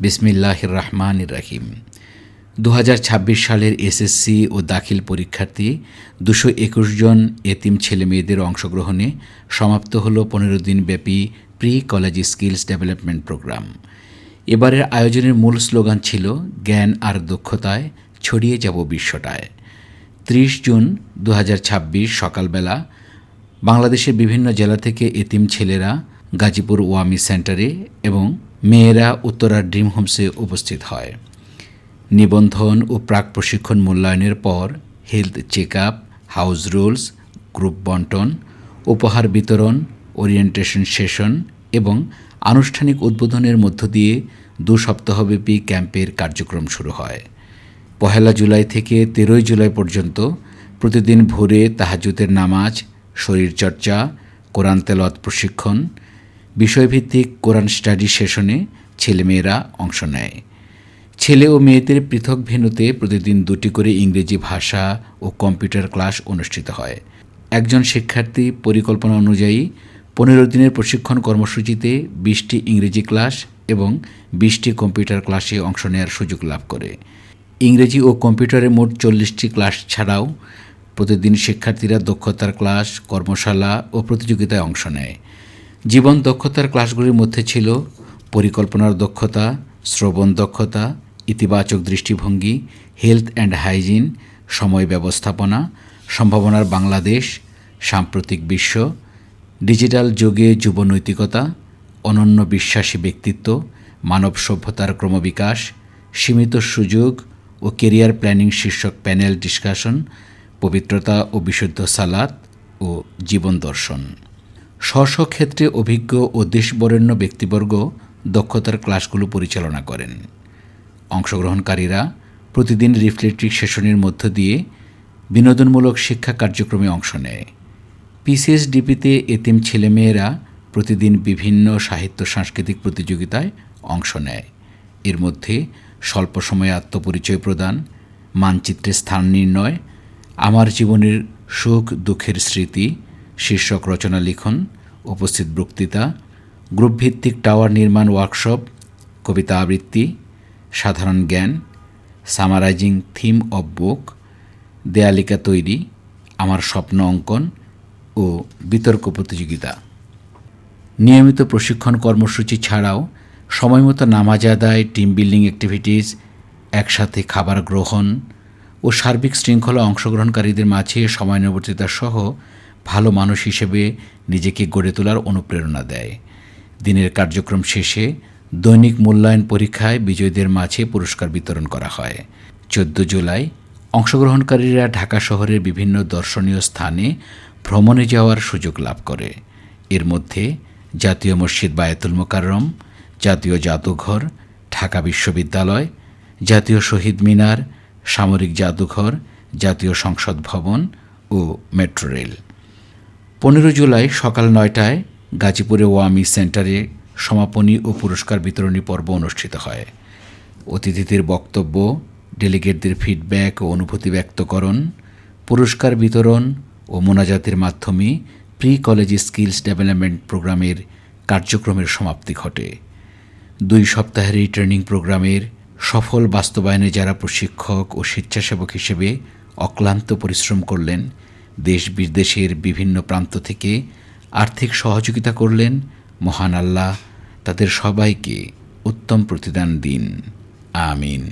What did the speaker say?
বিসমিল্লাহির রহমানির রহিম। 2026 সালের এসএসসি ও দাখিল পরীক্ষার্থী 221 জন এতিম ছেলেমেয়েদের অংশগ্রহণে সমাপ্ত হলো 15 দিনব্যাপী pre college skills development programme. এবারের আয়োজনের মূল স্লোগান ছিল জ্ঞান আর দক্ষতায় ছড়িয়ে যাব বিশ্বটায়। 30 জুন 2026 সকালবেলা বাংলাদেশের বিভিন্ন জেলা থেকে এতিম ছেলেরা গাজীপুর ওয়ামি সেন্টারে এবং মেয়েরা উত্তরার ড্রিম হোমসে উপস্থিত হয়। নিবন্ধন ও প্রাক প্রশিক্ষণ মূল্যায়নের পর health check up, house rules, group বন্টন, উপহার বিতরণ, ওরিয়েন্টেশন সেশন এবং আনুষ্ঠানিক উদ্বোধনের মধ্য দিয়ে 2 সপ্তাহব্যাপী ক্যাম্পের কার্যক্রম শুরু হয়। 1 জুলাই থেকে 13 জুলাই পর্যন্ত প্রতিদিন ভোরে তাহাজ্জুদের নামাজ, শরীরচর্চা, কোরআন তেলাওয়াত প্রশিক্ষণ, বিষয়ভিত্তিক কোরআন স্টাডি সেশনে ছেলেমেয়েরা অংশ নেয়। ছেলে ও মেয়েদের পৃথক ভেন্যুতে প্রতিদিন 2টি করে ইংরেজি ভাষা ও কম্পিউটার ক্লাস অনুষ্ঠিত হয়। একজন শিক্ষার্থী পরিকল্পনা অনুযায়ী 15 দিনের প্রশিক্ষণ কর্মসূচিতে 20টি ইংরেজি ক্লাস এবং 20টি কম্পিউটার ক্লাসে অংশ নেওয়ার সুযোগ লাভ করে। ইংরেজি ও কম্পিউটারে মোট 40টি ক্লাস ছাড়াও প্রতিদিন শিক্ষার্থীরা দক্ষতার ক্লাস, কর্মশালা ও প্রতিযোগিতায় অংশ নেয়। জীবন দক্ষতার ক্লাসগুলির মধ্যে ছিল পরিকল্পনার দক্ষতা, শ্রবণ দক্ষতা, ইতিবাচক দৃষ্টিভঙ্গি, হেলথ অ্যান্ড হাইজিন, সময় ব্যবস্থাপনা, সম্ভাবনার বাংলাদেশ, সাম্প্রতিক বিশ্ব, ডিজিটাল যুগে যুব নৈতিকতা, অনন্য বিশ্বাসী ব্যক্তিত্ব, মানব সভ্যতার ক্রমবিকাশ, সীমিত সুযোগ ও কেরিয়ার প্ল্যানিং শীর্ষক প্যানেল ডিসকাশন, পবিত্রতা ও বিশুদ্ধ সালাত ও জীবন দর্শন। স্ব ক্ষেত্রে অভিজ্ঞ ও দেশবরেণ্য ব্যক্তিবর্গ দক্ষতার ক্লাসগুলো পরিচালনা করেন। অংশগ্রহণকারীরা প্রতিদিন রিফ্লেক্টিভ সেশনের মধ্য দিয়ে বিনোদনমূলক শিক্ষা কার্যক্রমে অংশ নেয়। পিসিএসডিপিতে এতিম ছেলেমেয়েরা প্রতিদিন বিভিন্ন সাহিত্য সাংস্কৃতিক প্রতিযোগিতায় অংশ নেয়। এর মধ্যে স্বল্প সময়ে আত্মপরিচয় প্রদান, মানচিত্রে স্থান নির্ণয়, আমার জীবনের সুখ দুঃখের স্মৃতি শীর্ষক রচনা লিখন, উপস্থিত বক্তৃতা, গ্রুপভিত্তিক টাওয়ার নির্মাণ ওয়ার্কশপ, কবিতা আবৃত্তি, সাধারণ জ্ঞান, সামারাইজিং থিম অব বুক, দেয়ালিকা তৈরি, আমার স্বপ্ন অঙ্কন ও বিতর্ক প্রতিযোগিতা। নিয়মিত প্রশিক্ষণ কর্মসূচি ছাড়াও সময়মতো নামাজ আদায়, টিম বিল্ডিং অ্যাক্টিভিটিস, একসাথে খাবার গ্রহণ ও সার্বিক শৃঙ্খলা অংশগ্রহণকারীদের মাঝে সময়ানুবর্তিতা সহ ভালো মানুষ হিসেবে নিজেকে গড়ে তোলার অনুপ্রেরণা দেয়। দিনের কার্যক্রম শেষে দৈনিক মূল্যায়ন পরীক্ষায় বিজয়ীদের মাঝে পুরস্কার বিতরণ করা হয়। 14 জুলাই অংশগ্রহণকারীরা ঢাকা শহরের বিভিন্ন দর্শনীয় স্থানে ভ্রমণে যাওয়ার সুযোগ লাভ করে। এর মধ্যে জাতীয় মসজিদ বায়তুল মোকাররম, জাতীয় জাদুঘর, ঢাকা বিশ্ববিদ্যালয়, জাতীয় শহীদ মিনার, সামরিক জাদুঘর, জাতীয় সংসদ ভবন ও মেট্রো রেল। 15 জুলাই সকাল 9টায় গাজীপুরে ওয়ামি সেন্টারে সমাপনী ও পুরস্কার বিতরণী পর্ব অনুষ্ঠিত হয়। অতিথিদের বক্তব্য, ডেলিগেটদের ফিডব্যাক ও অনুভূতি ব্যক্তকরণ, পুরস্কার বিতরণ ও মোনাজাতের মাধ্যমে প্রি কলেজ স্কিলস ডেভেলপমেন্ট প্রোগ্রামের কার্যক্রমের সমাপ্তি ঘটে। 2 সপ্তাহের এই ট্রেনিং প্রোগ্রামের সফল বাস্তবায়নে যারা প্রশিক্ষক ও স্বেচ্ছাসেবক হিসেবে অক্লান্ত পরিশ্রম করলেন, দেশ বিদেশের বিভিন্ন প্রান্ত থেকে আর্থিক সহযোগিতা করলেন, মহান আল্লাহ তাদের সবাইকে উত্তম প্রতিদান দিন। আমিন।